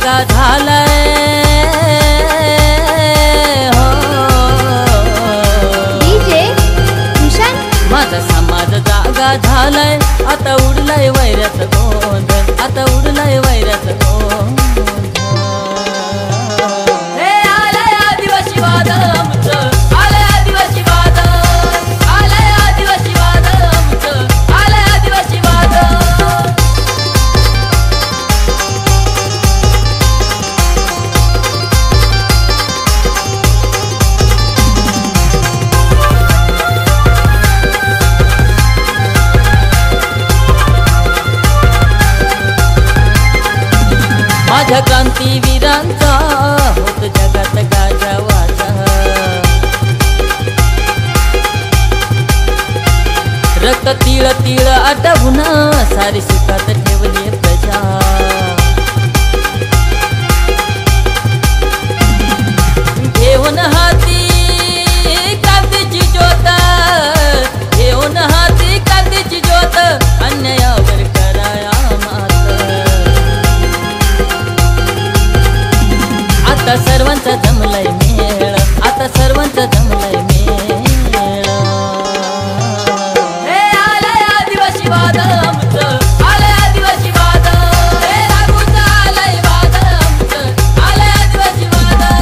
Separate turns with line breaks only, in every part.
जागा झालाय हो
डीजे भूषण
माझा समाज जागा झालाय आता उडलाय वैराचं गोंधळ आता उडलाय वैराचं गोंधळ हे आलंय आदिवासी वादळ आमचं आलंय आदिवासी वादळ आलंय आदिवासी वादळ आमचं आलंय आदिवासी वादळ माझ्या क्रांतीवीरांचा होत जगात गाजावाचा रक्त तीळ तीळ आटवून सारी सुखात ठेवली प्रजा घेऊन हाती क्रांतीची ज्योत घेऊन हाती क्रांतीची ज्योत अन्यायावर कराया आता सर्वांचा जमलाय मेळ आता सर्वांचा जमलाय मेळ हे आलंय आदिवासी वादळ आमचं आलंय आदिवासी वादळ हे रागूचं आलंय वादळ आमचं आलंय आदिवासी वादळ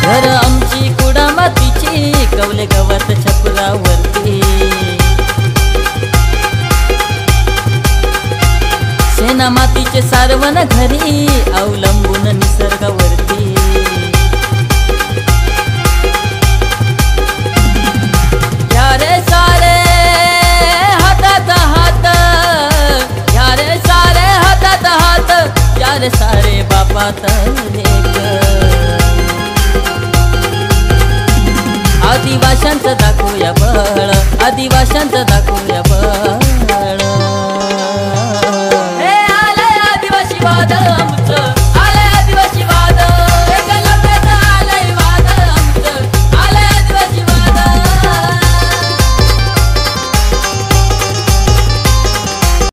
घर आमची कुडा मातीची कवले गवत छपरावरती शेणा मातीचे सारवण घरी अवलंबून निसर्गावरती यारे सारे हातात हात यारे सारे हातात हात यारे सारे बापात लेक आदिवाशांचं दाखवूया बळ आदिवाशांचं दाखवूया बळ